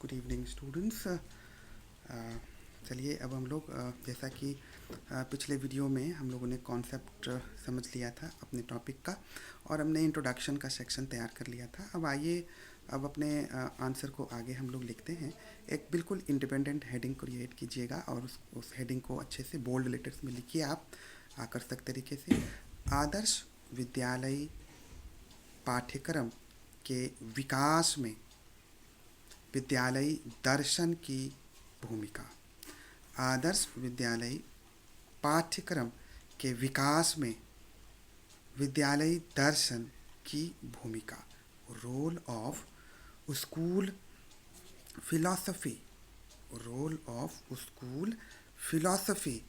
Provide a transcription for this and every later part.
Good evening students. चलिए अब हम लोग जैसा कि पिछले वीडियो में हम लोगों ने कॉन्सेप्ट समझ लिया था अपने टॉपिक का, और हमने इंट्रोडक्शन का सेक्शन तैयार कर लिया था। अब आइए अब अपने आंसर को आगे हम लोग लिखते हैं। एक बिल्कुल इंडिपेंडेंट हेडिंग क्रिएट कीजिएगा और उस हेडिंग को अच्छे से बोल्ड लेटर्स में लिखिए आप आकर्षक तरीके से। आदर्श विद्यालय पाठ्यक्रम के विकास में विद्यालय दर्शन की भूमिका। आदर्श विद्यालय पाठ्यक्रम के विकास में विद्यालय दर्शन की भूमिका। Role of school philosophy. Role of school philosophy.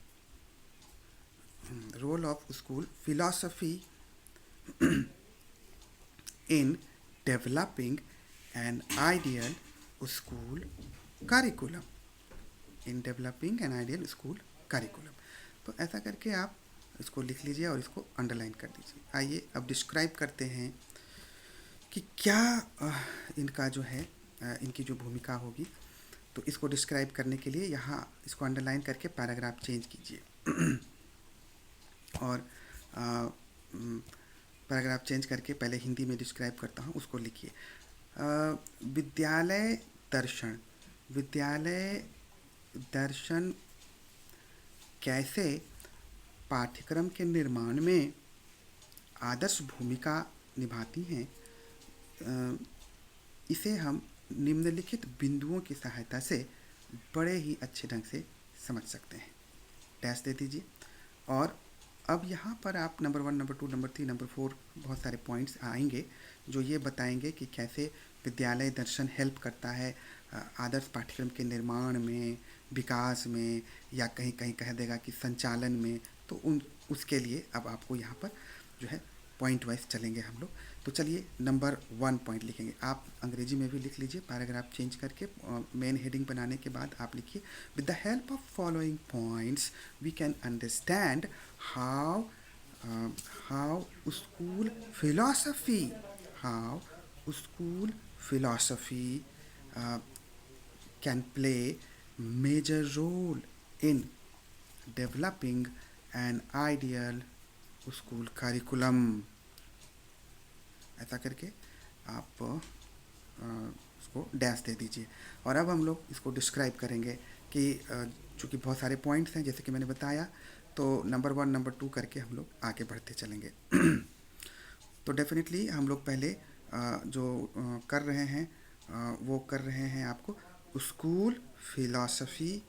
Role of school philosophy in developing an ideal school curriculum। In developing an ideal school curriculum. तो ऐसा करके आप इसको लिख लीजिए और इसको अंडरलाइन कर दीजिए। आइए अब डिस्क्राइब करते हैं कि क्या इनका जो है इनकी जो भूमिका होगी। तो इसको डिस्क्राइब करने के लिए यहाँ इसको अंडरलाइन करके पैराग्राफ चेंज कीजिए और पैराग्राफ चेंज करके पहले हिंदी में डिस्क्राइब करता हूँ, उसको लिखिए। विद्यालय दर्शन। विद्यालय दर्शन कैसे पाठ्यक्रम के निर्माण में आदर्श भूमिका निभाती हैं, इसे हम निम्नलिखित बिंदुओं की सहायता से बड़े ही अच्छे ढंग से समझ सकते हैं। डैश दे दीजिए। और अब यहाँ पर आप नंबर 1, नंबर 2, नंबर 3, नंबर 4 बहुत सारे पॉइंट्स आएंगे जो ये बताएंगे कि कैसे विद्यालय दर्शन हेल्प करता है आदर्श पाठ्यक्रम के निर्माण में, विकास में, या कहीं कहीं कह देगा कि संचालन में। तो उसके लिए अब आपको यहाँ पर जो है पॉइंट वाइज चलेंगे हम लोग। तो चलिए नंबर 1 पॉइंट लिखेंगे। आप अंग्रेजी में भी लिख लीजिए, पैराग्राफ चेंज करके मेन हेडिंग बनाने के बाद आप लिखिए, with the help of following points we can understand how school philosophy school philosophy can play major role in developing an ideal school curriculum। ऐसा करके आप उसको डैश दे दीजिए। और अब हम लोग इसको डिस्क्राइब करेंगे कि चूँकि बहुत सारे पॉइंट्स हैं जैसे कि मैंने बताया, तो नंबर 1, नंबर 2 करके हम लोग आगे बढ़ते चलेंगे। तो डेफिनेटली हम लोग पहले जो कर रहे हैं वो कर रहे हैं आपको स्कूल फिलॉसफी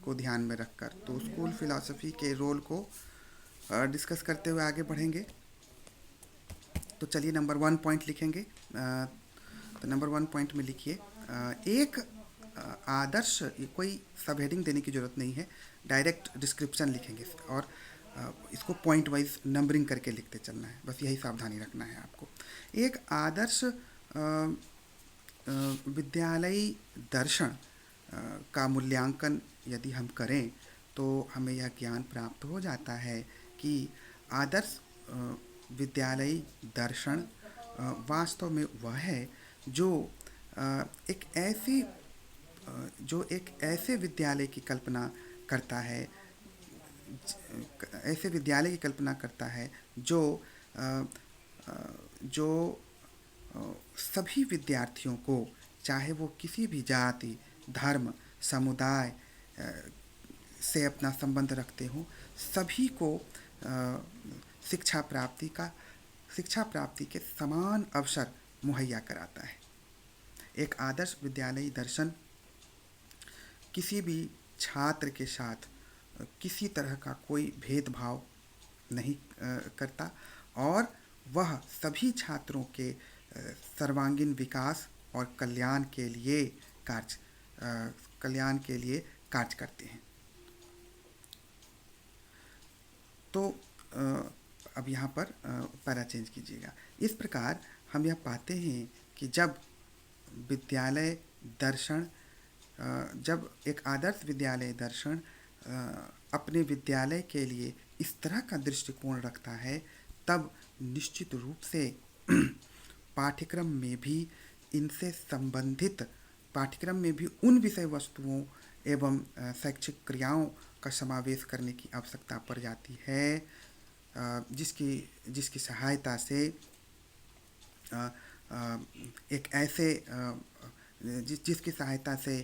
को ध्यान में रखकर। तो स्कूल फिलॉसफी के रोल को डिस्कस करते हुए आगे बढ़ेंगे। तो चलिए नंबर 1 पॉइंट लिखेंगे। तो नंबर 1 पॉइंट में लिखिए, एक आदर्श, कोई सब हेडिंग देने की ज़रूरत नहीं है, डायरेक्ट डिस्क्रिप्शन लिखेंगे और इसको पॉइंट वाइज नंबरिंग करके लिखते चलना है, बस यही सावधानी रखना है आपको। एक आदर्श विद्यालयी दर्शन का मूल्यांकन यदि हम करें तो हमें यह ज्ञान प्राप्त हो जाता है कि आदर्श विद्यालयी दर्शन वास्तव में वह है जो एक ऐसी जो एक ऐसे विद्यालय की कल्पना करता है, ऐसे विद्यालय की कल्पना करता है जो जो सभी विद्यार्थियों को, चाहे वो किसी भी जाति, धर्म, समुदाय से अपना संबंध रखते हों, सभी को शिक्षा प्राप्ति के समान अवसर मुहैया कराता है। एक आदर्श विद्यालयी दर्शन किसी भी छात्र के साथ किसी तरह का कोई भेदभाव नहीं करता और वह सभी छात्रों के सर्वांगीण विकास और कल्याण के लिए कार्य करते हैं। तो अब यहाँ पर पैरा चेंज कीजिएगा। इस प्रकार हम यह पाते हैं कि जब विद्यालय दर्शन जब एक आदर्श विद्यालय दर्शन अपने विद्यालय के लिए इस तरह का दृष्टिकोण रखता है, तब निश्चित रूप से पाठ्यक्रम में भी इनसे संबंधित पाठ्यक्रम में भी उन विषय वस्तुओं एवं शैक्षिक क्रियाओं का समावेश करने की आवश्यकता पड़ जाती है जिसकी जिसकी सहायता से एक ऐसे जिसकी सहायता से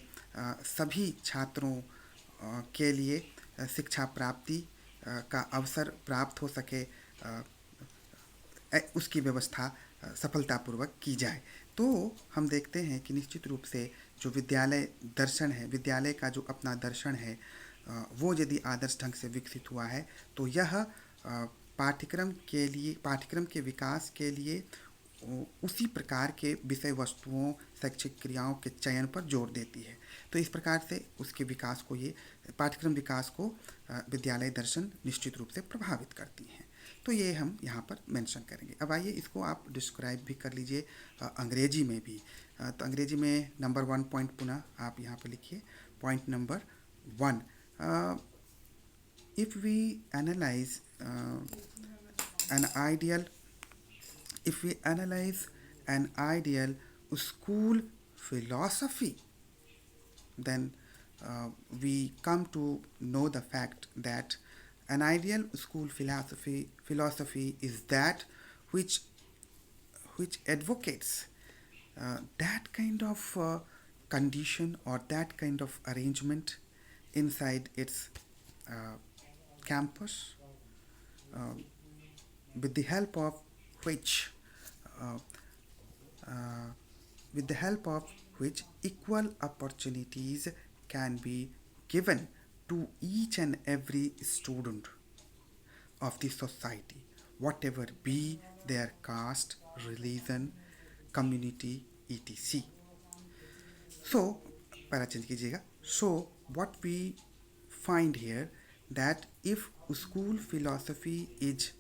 सभी छात्रों के लिए शिक्षा प्राप्ति का अवसर प्राप्त हो सके, उसकी व्यवस्था सफलतापूर्वक की जाए। तो हम देखते हैं कि निश्चित रूप से जो विद्यालय दर्शन है, विद्यालय का जो अपना दर्शन है, वो यदि आदर्श ढंग से विकसित हुआ है तो यह पाठ्यक्रम के विकास के लिए उसी प्रकार के विषय वस्तुओं, शैक्षिक क्रियाओं के चयन पर जोर देती है। तो इस प्रकार से उसके विकास को, ये पाठ्यक्रम विकास को विद्यालय दर्शन निश्चित रूप से प्रभावित करती हैं। तो ये हम यहाँ पर मेंशन करेंगे। अब आइए इसको आप डिस्क्राइब भी कर लीजिए अंग्रेजी में भी। तो अंग्रेजी में नंबर 1 पॉइंट पुनः आप यहाँ पर लिखिए। Point number 1, if we analyze an ideal if we analyze an ideal school philosophy, then we come to know the fact that an ideal school philosophy is that which advocates that kind of condition or that kind of arrangement inside its campus, uh, with the help of which uh, uh, with the help of which equal opportunities can be given to each and every student of the society, whatever be their caste, religion, community, etc. So, para change कीजिएगा. So, what we find here that if school philosophy is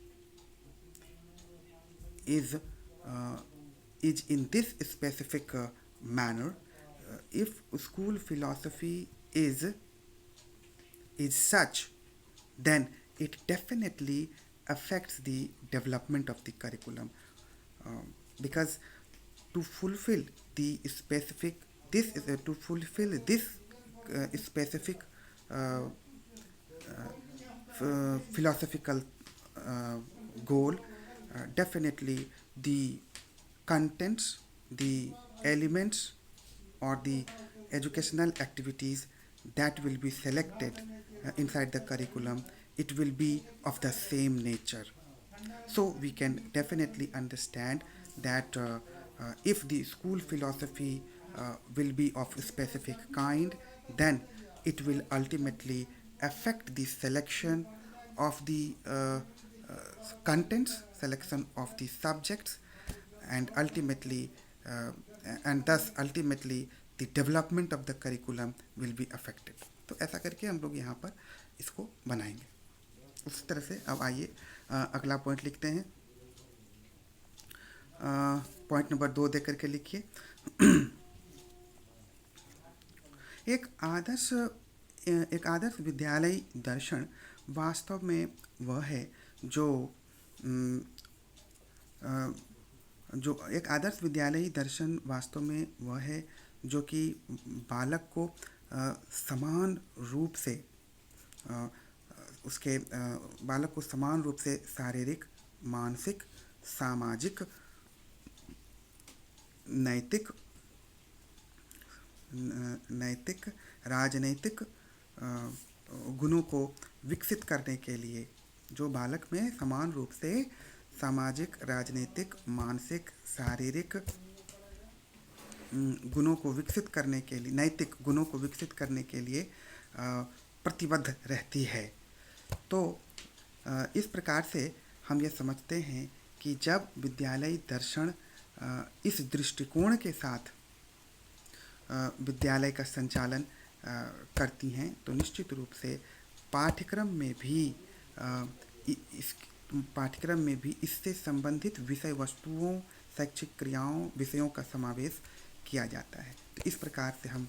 in this specific manner, if school philosophy is such, then it definitely affects the development of the curriculum, because to fulfill the specific this to fulfill this specific philosophical goal, definitely the contents, the elements, or the educational activities that will be selected inside the curriculum, it will be of the same nature. So we can definitely understand that if the school philosophy will be of a specific kind, then it will ultimately affect the selection of the contents, selection of the subjects, and ultimately and thus ultimately the development of the curriculum will be affected. तो ऐसा करके हम लोग यहाँ पर इसको बनाएंगे उस तरह से. अब आइए अगला पॉइंट लिखते हैं. पॉइंट नंबर 2 दे करके लिखिए. एक आदर्श विद्यालय दर्शन वास्तव में वह है जो एक आदर्श विद्यालयी दर्शन वास्तव में वह है जो कि बालक को समान रूप से शारीरिक, मानसिक, सामाजिक, नैतिक, राजनैतिक गुणों को विकसित करने के लिए, जो बालक में समान रूप से सामाजिक, राजनीतिक, मानसिक, शारीरिक गुणों को विकसित करने के लिए, नैतिक गुणों को विकसित करने के लिए प्रतिबद्ध रहती है. तो इस प्रकार से हम ये समझते हैं कि जब विद्यालय दर्शन इस दृष्टिकोण के साथ विद्यालय का संचालन करती हैं तो निश्चित रूप से पाठ्यक्रम में भी इससे संबंधित विषय वस्तुओं, शैक्षिक क्रियाओं, विषयों का समावेश किया जाता है. तो इस प्रकार से हम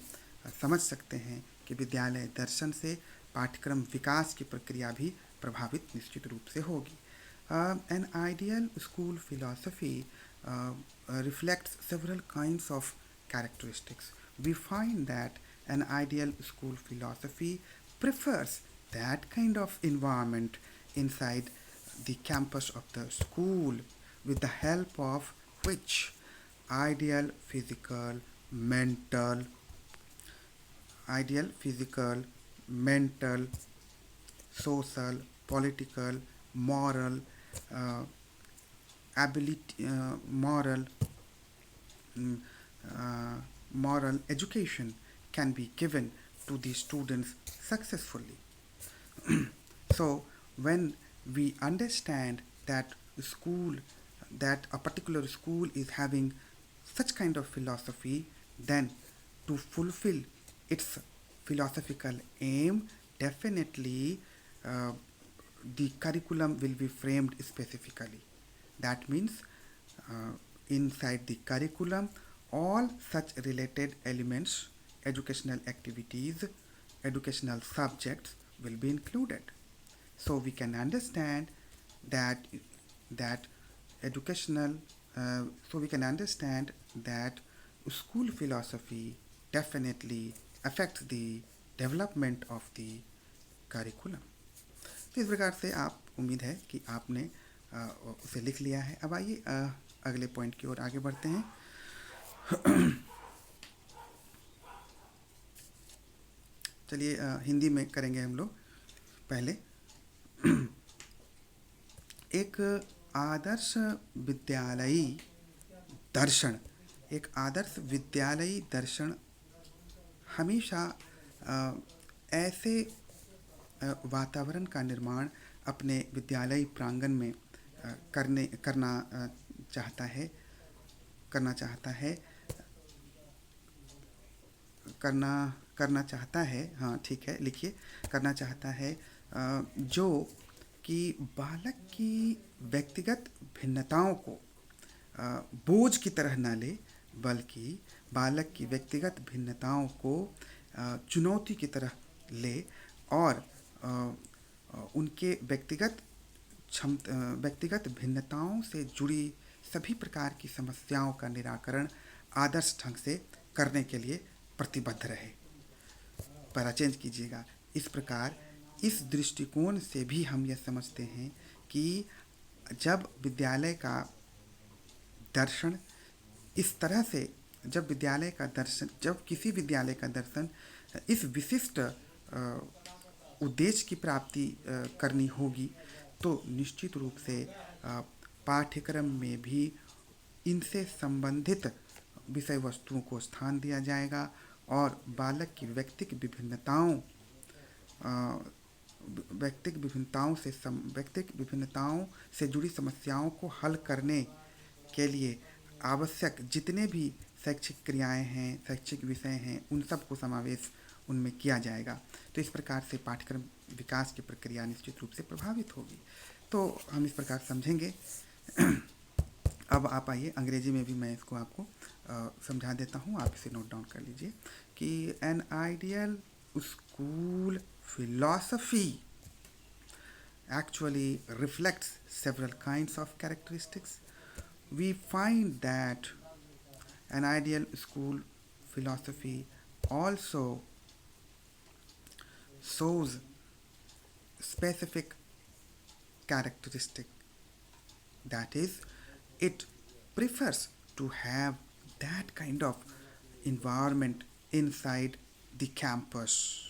समझ सकते हैं कि विद्यालय दर्शन से पाठ्यक्रम विकास की प्रक्रिया भी प्रभावित निश्चित रूप से होगी. An ideal school philosophy reflects several kinds of characteristics. we find that an ideal school philosophy prefers that kind of environment inside the campus of the school, with the help of which ideal physical, mental, mental, social, political, moral, uh, moral, mm, uh, moral education can be given to the students successfully. So when we understand that school, that a particular school is having such kind of philosophy, then to fulfill its philosophical aim, definitely uh, the curriculum will be framed specifically. That means uh, inside the curriculum, all such related elements, educational activities, educational subjects will be included. So we can understand that that educational so we can understand that school philosophy definitely affects the development of the curriculum. तो इस प्रकार से आप उम्मीद है कि आपने उसे लिख लिया है. अब आइए अगले पॉइंट की ओर आगे बढ़ते हैं. चलिए हिंदी में करेंगे हम लोग. पहले एक आदर्श विद्यालयी दर्शन, एक आदर्श विद्यालयी दर्शन हमेशा ऐसे वातावरण का निर्माण अपने विद्यालय प्रांगण में चाहता है करना चाहता है करना करना चाहता है. हाँ ठीक है, लिखिए. करना चाहता है जो कि बालक की व्यक्तिगत भिन्नताओं को बोझ की तरह न ले, बल्कि बालक की व्यक्तिगत भिन्नताओं को चुनौती की तरह ले और उनके व्यक्तिगत भिन्नताओं से जुड़ी सभी प्रकार की समस्याओं का निराकरण आदर्श ढंग से करने के लिए प्रतिबद्ध रहे. पैरा चेंज कीजिएगा. इस प्रकार इस दृष्टिकोण से भी हम यह समझते हैं कि जब विद्यालय का दर्शन इस तरह से, जब किसी विद्यालय का दर्शन इस विशिष्ट उद्देश्य की प्राप्ति करनी होगी, तो निश्चित रूप से पाठ्यक्रम में भी इनसे संबंधित विषय वस्तुओं को स्थान दिया जाएगा और बालक की व्यक्तिगत भिन्नताओं से जुड़ी समस्याओं को हल करने के लिए आवश्यक जितने भी शैक्षिक क्रियाएं हैं, शैक्षिक विषय हैं, उन सब को समावेश उनमें किया जाएगा. तो इस प्रकार से पाठ्यक्रम विकास की प्रक्रिया निश्चित रूप से प्रभावित होगी. तो हम इस प्रकार समझेंगे. अब आप आइए, अंग्रेजी में भी मैं इसको आपको समझा देता हूँ, आप इसे नोट डाउन कर लीजिए कि N ideal school philosophy actually reflects several kinds of characteristics. We find that an ideal school philosophy also shows specific characteristic, that is, it prefers to have that kind of environment inside the campus,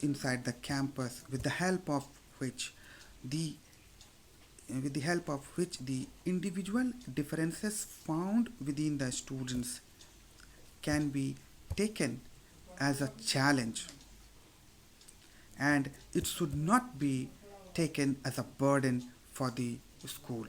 with the help of which the individual differences found within the students can be taken as a challenge, and it should not be taken as a burden for the school.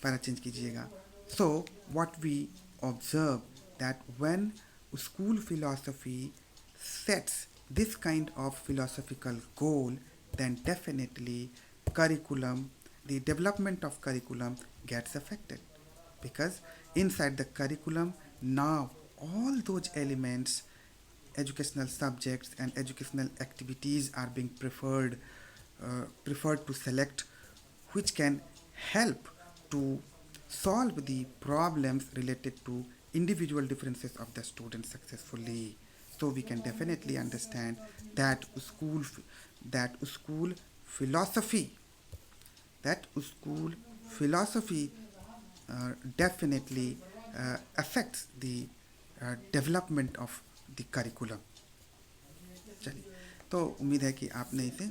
Para change कीजिएगा. So what we observe that when school philosophy sets this kind of philosophical goal, then definitely the development of curriculum gets affected, because inside the curriculum now all those elements, educational subjects and educational activities are being preferred to select, which can help to solve the problems related to individual differences of the students successfully. So we can definitely understand that school philosophy that school philosophy definitely affects the development of the curriculum. चलिए, तो उम्मीद है कि आपने इसे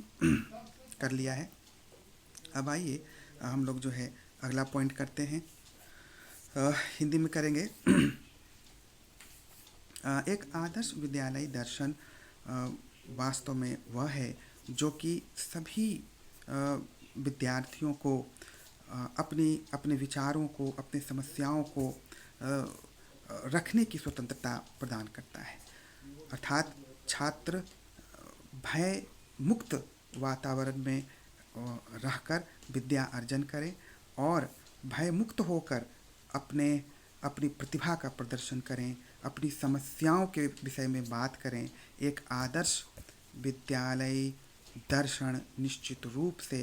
कर लिया है. अब आइए हम लोग जो है अगला पॉइंट करते हैं. हिंदी में करेंगे. एक आदर्श विद्यालय दर्शन वास्तव में वह है जो कि सभी विद्यार्थियों को अपने विचारों को, अपनी समस्याओं को रखने की स्वतंत्रता प्रदान करता है. अर्थात छात्र भय मुक्त वातावरण में रहकर विद्या अर्जन करें और भय मुक्त होकर अपनी प्रतिभा का प्रदर्शन करें, अपनी समस्याओं के विषय में बात करें. एक आदर्श विद्यालय दर्शन निश्चित रूप से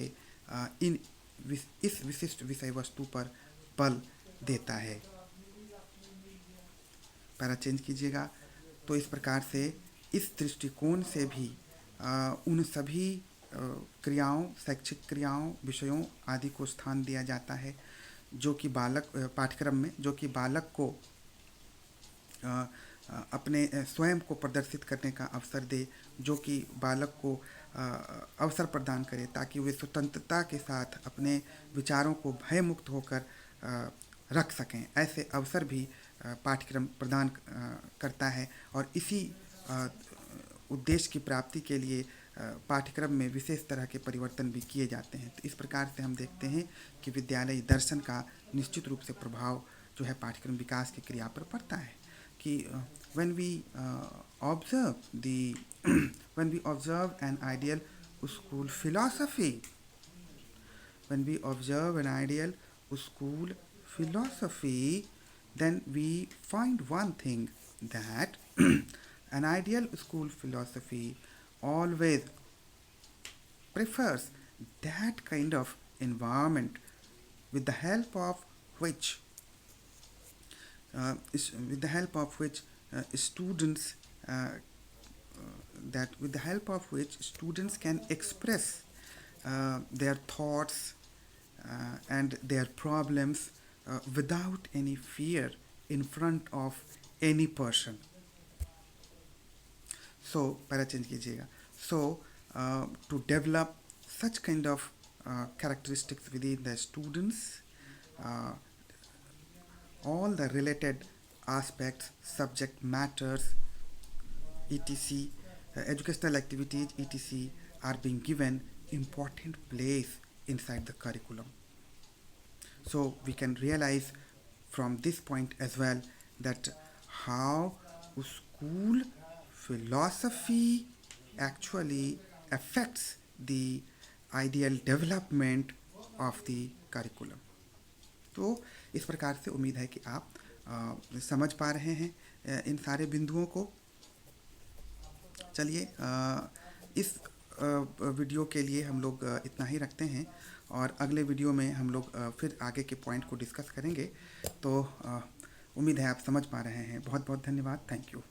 इस विशिष्ट विषय वस्तु पर बल देता है. पैरा चेंज कीजिएगा. तो इस प्रकार से इस दृष्टिकोण से भी उन सभी क्रियाओं, शैक्षिक क्रियाओं, विषयों आदि को स्थान दिया जाता है जो कि बालक पाठ्यक्रम में जो कि बालक को अपने स्वयं को प्रदर्शित करने का अवसर दे, जो कि बालक को अवसर प्रदान करे ताकि वे स्वतंत्रता के साथ अपने विचारों को भय मुक्त होकर रख सकें. ऐसे अवसर भी पाठ्यक्रम प्रदान करता है और इसी उद्देश्य की प्राप्ति के लिए पाठ्यक्रम में विशेष तरह के परिवर्तन भी किए जाते हैं. तो इस प्रकार से हम देखते हैं कि विद्यालय दर्शन का निश्चित रूप से प्रभाव जो है पाठ्यक्रम विकास की क्रिया पर पड़ता है. कि when we observe an ideal school philosophy, then we find one thing, that an ideal school philosophy always prefers that kind of environment with the help of which students can express their thoughts and their problems without any fear in front of any person. So, para change कीजिएगा. So, to develop such kind of characteristics within the students, all the related aspects, subject matters, etc., educational activities, etc., are being given important place inside the curriculum. So we can realize from this point as well that how school philosophy actually affects the ideal development of the curriculum. तो इस प्रकार से उम्मीद है कि आप समझ पा रहे हैं इन सारे बिंदुओं को. चलिए, इस वीडियो के लिए हम लोग इतना ही रखते हैं और अगले वीडियो में हम लोग फिर आगे के पॉइंट को डिस्कस करेंगे. तो उम्मीद है आप समझ पा रहे हैं. बहुत बहुत धन्यवाद. Thank you.